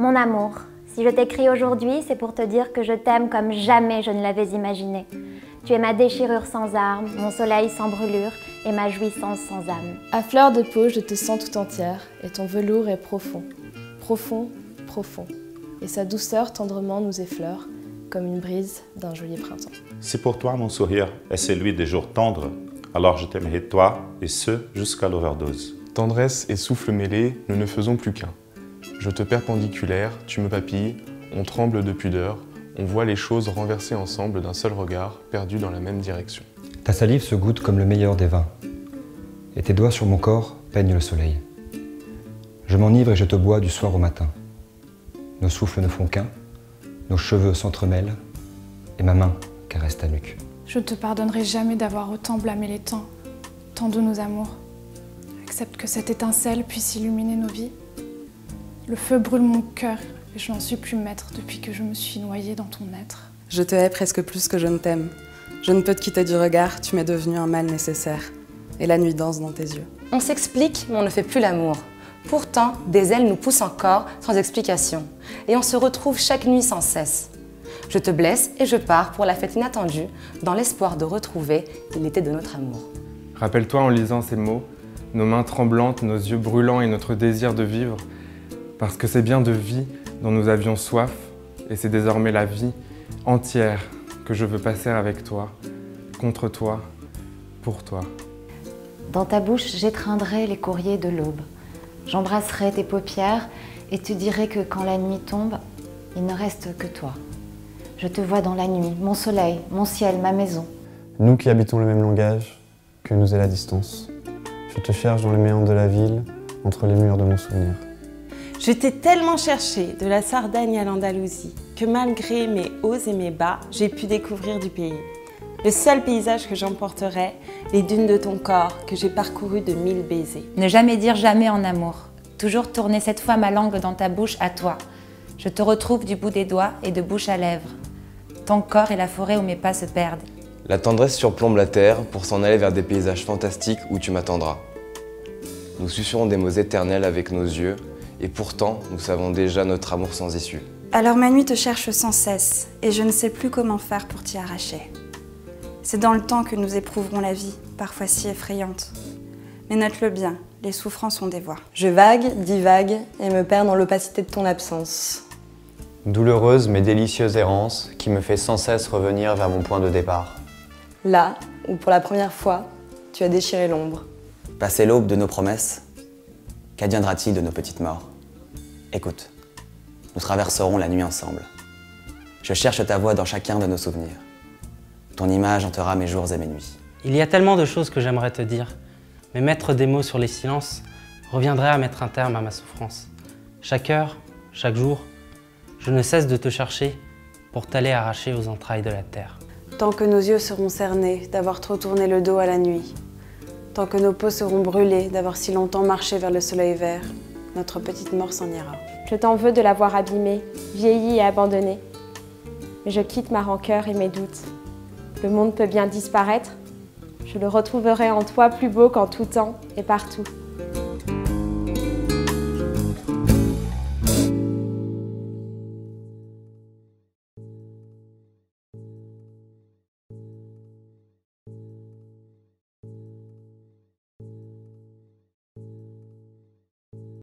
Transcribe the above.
Mon amour, si je t'écris aujourd'hui, c'est pour te dire que je t'aime comme jamais je ne l'avais imaginé. Tu es ma déchirure sans armes, mon soleil sans brûlure et ma jouissance sans âme. À fleur de peau, je te sens tout entière et ton velours est profond, profond, profond. Et sa douceur tendrement nous effleure comme une brise d'un joli printemps. C'est pour toi mon sourire est celui des jours tendres, alors je t'aimerai toi et ce jusqu'à l'overdose. Tendresse et souffle mêlés, nous ne faisons plus qu'un. Je te perpendiculaire, tu me papilles, on tremble de pudeur, on voit les choses renversées ensemble d'un seul regard, perdues dans la même direction. Ta salive se goûte comme le meilleur des vins, et tes doigts sur mon corps peignent le soleil. Je m'enivre et je te bois du soir au matin. Nos souffles ne font qu'un, nos cheveux s'entremêlent, et ma main caresse ta nuque. Je ne te pardonnerai jamais d'avoir autant blâmé les temps, tant de nos amours. Accepte que cette étincelle puisse illuminer nos vies. Le feu brûle mon cœur et je n'en suis plus maître depuis que je me suis noyée dans ton être. Je te hais presque plus que je ne t'aime. Je ne peux te quitter du regard, tu m'es devenu un mal nécessaire. Et la nuit danse dans tes yeux. On s'explique, mais on ne fait plus l'amour. Pourtant, des ailes nous poussent encore, sans explication. Et on se retrouve chaque nuit sans cesse. Je te blesse et je pars pour la fête inattendue, dans l'espoir de retrouver l'été de notre amour. Rappelle-toi en lisant ces mots, nos mains tremblantes, nos yeux brûlants et notre désir de vivre, parce que c'est bien de vie dont nous avions soif, et c'est désormais la vie entière que je veux passer avec toi, contre toi, pour toi. Dans ta bouche, j'étreindrai les courriers de l'aube. J'embrasserai tes paupières et te dirai que quand la nuit tombe, il ne reste que toi. Je te vois dans la nuit, mon soleil, mon ciel, ma maison. Nous qui habitons le même langage, que nous est la distance. Je te cherche dans les méandres de la ville, entre les murs de mon souvenir. Je t'ai tellement cherché, de la Sardaigne à l'Andalousie, que malgré mes hauts et mes bas, j'ai pu découvrir du pays. Le seul paysage que j'emporterai, les dunes de ton corps que j'ai parcourues de 1000 baisers. Ne jamais dire jamais en amour. Toujours tourner cette fois ma langue dans ta bouche à toi. Je te retrouve du bout des doigts et de bouche à lèvres. Ton corps est la forêt où mes pas se perdent. La tendresse surplombe la terre pour s'en aller vers des paysages fantastiques où tu m'attendras. Nous susurrons des mots éternels avec nos yeux, et pourtant, nous savons déjà notre amour sans issue. Alors ma nuit te cherche sans cesse, et je ne sais plus comment faire pour t'y arracher. C'est dans le temps que nous éprouverons la vie, parfois si effrayante. Mais note-le bien, les souffrances ont des voix. Je vague, divague, et me perds dans l'opacité de ton absence. Douloureuse mais délicieuse errance qui me fait sans cesse revenir vers mon point de départ. Là, où pour la première fois, tu as déchiré l'ombre. Passé l'aube de nos promesses, qu'adviendra-t-il de nos petites morts? Écoute, nous traverserons la nuit ensemble. Je cherche ta voix dans chacun de nos souvenirs. Ton image hantera mes jours et mes nuits. Il y a tellement de choses que j'aimerais te dire, mais mettre des mots sur les silences reviendrait à mettre un terme à ma souffrance. Chaque heure, chaque jour, je ne cesse de te chercher pour t'aller arracher aux entrailles de la terre. Tant que nos yeux seront cernés d'avoir trop tourné le dos à la nuit, tant que nos peaux seront brûlées d'avoir si longtemps marché vers le soleil vert, notre petite mort s'en ira. Je t'en veux de l'avoir abîmée, vieillie et abandonnée. Mais je quitte ma rancœur et mes doutes. Le monde peut bien disparaître, je le retrouverai en toi plus beau qu'en tout temps et partout.